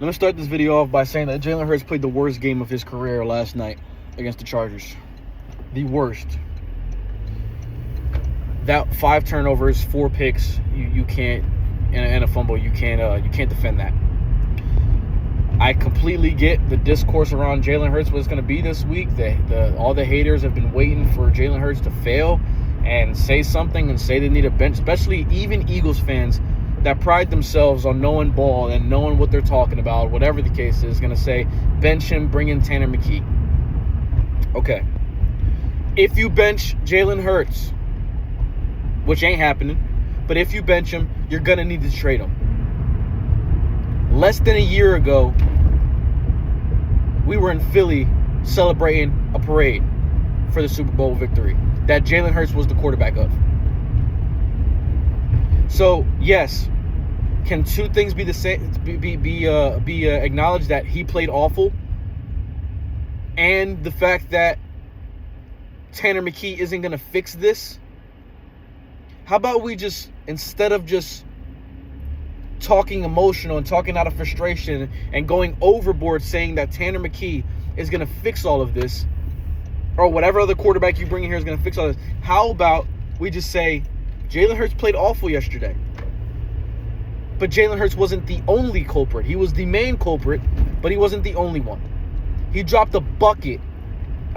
Let me start this video off by saying that Jalen Hurts played the worst game of his career last night against the Chargers. The worst. That 5 turnovers, 4 picks, you can't, and a fumble, you can't defend that. I completely get the discourse around Jalen Hurts was going to be this week. All the haters have been waiting for Jalen Hurts to fail and say something and say they need a bench, especially even Eagles fans that pride themselves on knowing ball and knowing what they're talking about, whatever the case is, going to say, bench him, bring in Tanner McKee. Okay. If you bench Jalen Hurts, which ain't happening, but if you bench him, you're going to need to trade him. Less than a year ago, we were in Philly celebrating a parade for the Super Bowl victory that Jalen Hurts was the quarterback of. So, yes, can two things be the same? Be acknowledged that he played awful, and the fact that Tanner McKee isn't going to fix this? How about we just, instead of just talking emotional and talking out of frustration and going overboard saying that Tanner McKee is going to fix all of this, or whatever other quarterback you bring in here is going to fix all this, how about we just say Jalen Hurts played awful yesterday, but Jalen Hurts wasn't the only culprit. He was the main culprit, but he wasn't the only one. He dropped a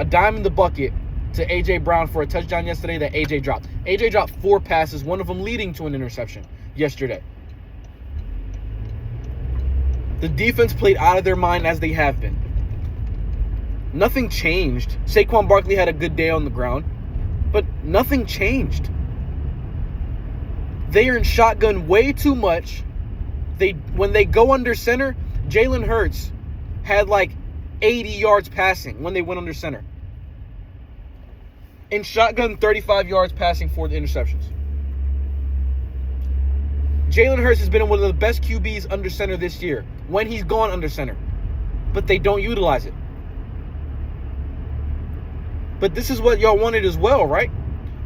dime in the bucket to A.J. Brown for a touchdown yesterday that A.J. dropped. A.J. dropped 4 passes, one of them leading to an interception yesterday. The defense played out of their mind as they have been. Nothing changed. Saquon Barkley had a good day on the ground, but nothing changed. They are in shotgun way too much. When they go under center, Jalen Hurts had like 80 yards passing when they went under center. In shotgun, 35 yards passing for the interceptions. Jalen Hurts has been one of the best QBs under center this year when he's gone under center, but they don't utilize it. But this is what y'all wanted as well, right?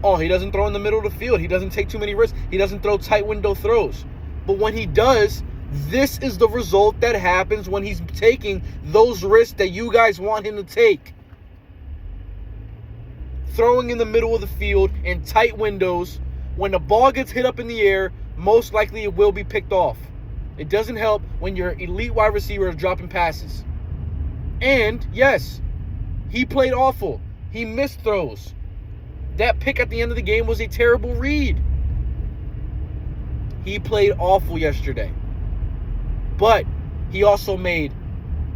Oh, he doesn't throw in the middle of the field. He doesn't take too many risks. He doesn't throw tight window throws. But when he does, this is the result that happens when he's taking those risks that you guys want him to take. Throwing in the middle of the field in tight windows. When the ball gets hit up in the air, most likely it will be picked off. It doesn't help when your elite wide receiver is dropping passes. And, yes, he played awful. He missed throws. That pick at the end of the game was a terrible read. He played awful yesterday. But he also made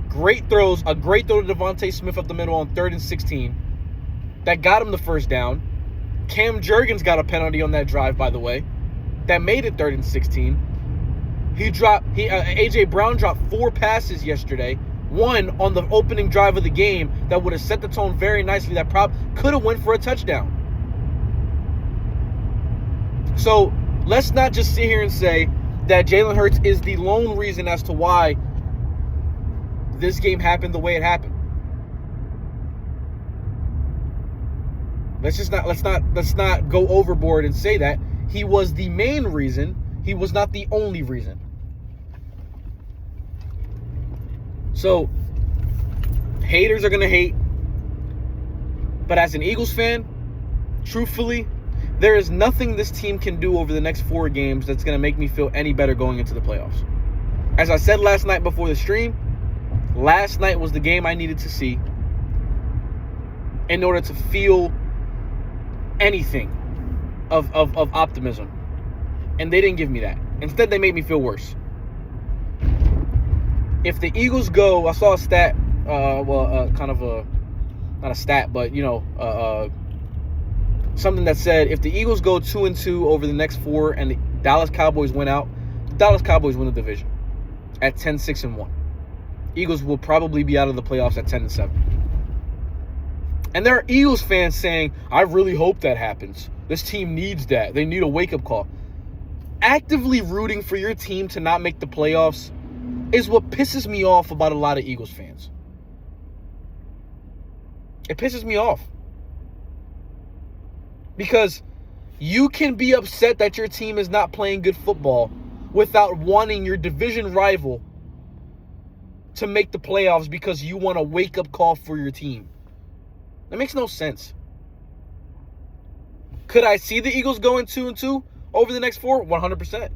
great throws. A great throw to Devontae Smith up the middle on 3rd and 16. That got him the first down. Cam Jurgens got a penalty on that drive, by the way. That made it 3rd and 16. A.J. Brown dropped 4 passes yesterday. One on the opening drive of the game that would have set the tone very nicely. That probably could have went for a touchdown. So let's not just sit here and say that Jalen Hurts is the lone reason as to why this game happened the way it happened. Let's not go overboard and say that he was the main reason. He was not the only reason. So haters are going to hate. But as an Eagles fan, truthfully, there is nothing this team can do over the next 4 games that's going to make me feel any better going into the playoffs. As I said last night before the stream, last night was the game I needed to see in order to feel anything of optimism. And they didn't give me that. Instead, they made me feel worse. If the Eagles go, I saw a stat, kind of a, not a stat, but, something that said if the Eagles go 2-2 over the next 4 and the Dallas Cowboys win out, the Dallas Cowboys win the division at 10-6-1. Eagles will probably be out of the playoffs at 10-7. And there are Eagles fans saying, I really hope that happens. This team needs that. They need a wake-up call. Actively rooting for your team to not make the playoffs is what pisses me off about a lot of Eagles fans. It pisses me off. Because you can be upset that your team is not playing good football without wanting your division rival to make the playoffs because you want a wake-up call for your team. That makes no sense. Could I see the Eagles going 2-2 over the next 4? 100%.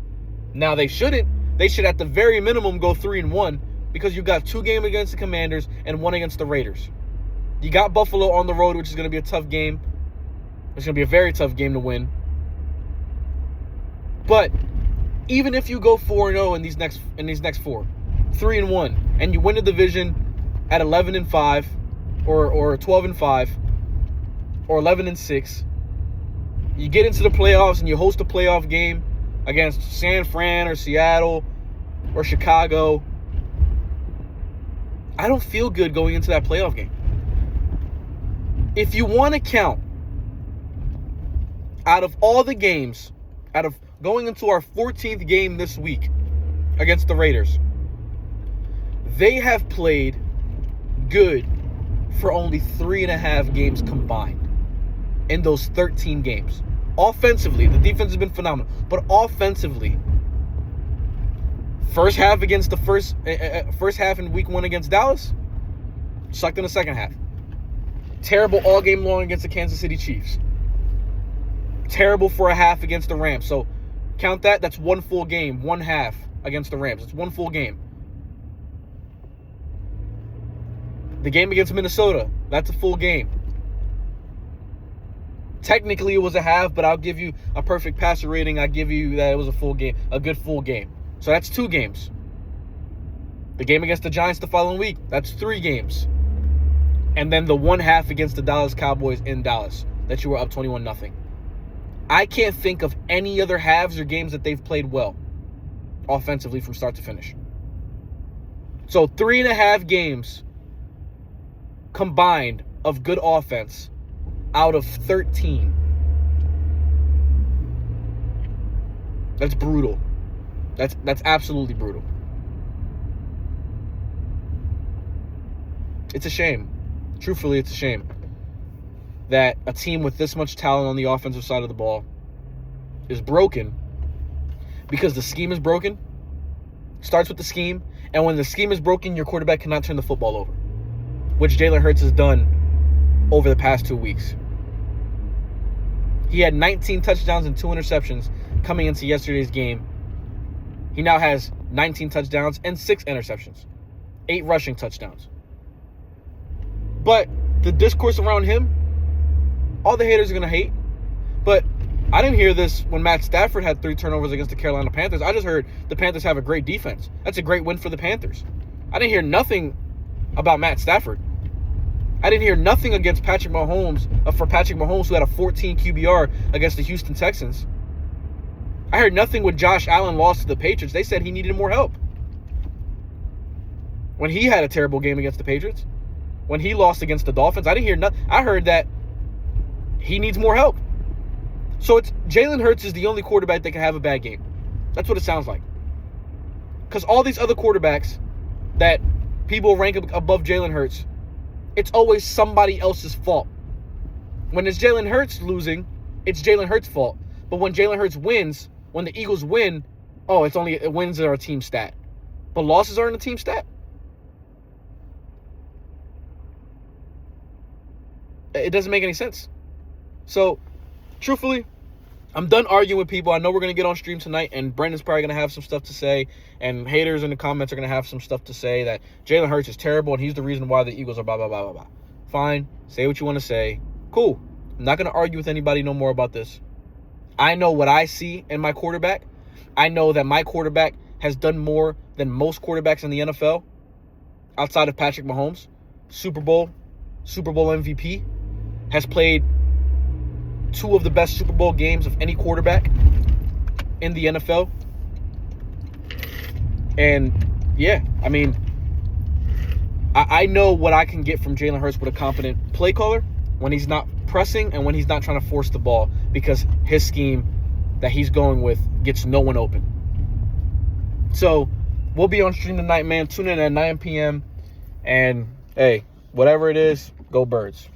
Now, they shouldn't. They should, at the very minimum, go 3-1 because you've got 2 games against the Commanders and 1 against the Raiders. You got Buffalo on the road, which is going to be a tough game. It's going to be a very tough game to win. But even if you go 4-0 in these next 4, 3-1, and you win the division at 11-5, or 12-5, or 11-6, you get into the playoffs and you host a playoff game against San Fran or Seattle or Chicago. I don't feel good going into that playoff game. If you want to count, out of all the games, out of going into our 14th game this week against the Raiders, they have played good for only 3.5 games combined in those 13 games. Offensively, the defense has been phenomenal, but offensively, first half in week 1 against Dallas, sucked in the second half. Terrible all game long against the Kansas City Chiefs. Terrible for a half against the Rams. So count that. That's 1 full game, 1 half against the Rams. It's 1 full game. The game against Minnesota, that's a full game. Technically, it was a half, but I'll give you a perfect passer rating. I give you that it was a full game, a good full game. So that's 2 games. The game against the Giants the following week, that's 3 games. And then the 1 half against the Dallas Cowboys in Dallas that you were up 21-0. I can't think of any other halves or games that they've played well offensively from start to finish. So 3.5 games combined of good offense out of 13. That's brutal. That's absolutely brutal. It's a shame. Truthfully, it's a shame that a team with this much talent on the offensive side of the ball is broken because the scheme is broken. Starts with the scheme, and when the scheme is broken, your quarterback cannot turn the football over, which Jalen Hurts has done over the past 2 weeks. He had 19 touchdowns and 2 interceptions coming into yesterday's game. He now has 19 touchdowns and 6 interceptions, 8 rushing touchdowns. But the discourse around him, all the haters are going to hate. But I didn't hear this when Matt Stafford had 3 turnovers against the Carolina Panthers. I just heard the Panthers have a great defense. That's a great win for the Panthers. I didn't hear nothing about Matt Stafford. I didn't hear nothing against Patrick Mahomes, for Patrick Mahomes, who had a 14 QBR against the Houston Texans. I heard nothing when Josh Allen lost to the Patriots. They said he needed more help when he had a terrible game against the Patriots. When he lost against the Dolphins, I didn't hear nothing. I heard that he needs more help. So it's Jalen Hurts is the only quarterback that can have a bad game. That's what it sounds like. Because all these other quarterbacks that people rank above Jalen Hurts, it's always somebody else's fault. When it's Jalen Hurts losing, it's Jalen Hurts' fault. But when Jalen Hurts wins, when the Eagles win, wins are a team stat. But losses aren't a team stat. It doesn't make any sense. So, truthfully, I'm done arguing with people. I know we're going to get on stream tonight, and Brendan's probably going to have some stuff to say, and haters in the comments are going to have some stuff to say that Jalen Hurts is terrible, and he's the reason why the Eagles are blah, blah, blah, blah, blah. Fine. Say what you want to say. Cool. I'm not going to argue with anybody no more about this. I know what I see in my quarterback. I know that my quarterback has done more than most quarterbacks in the NFL outside of Patrick Mahomes. Super Bowl MVP. Has played 2 of the best Super Bowl games of any quarterback in the NFL. And, yeah, I mean, I know what I can get from Jalen Hurts with a competent play caller when he's not pressing and when he's not trying to force the ball because his scheme that he's going with gets no one open. So, we'll be on stream tonight, man. Tune in at 9 p.m. And, hey, whatever it is, go Birds.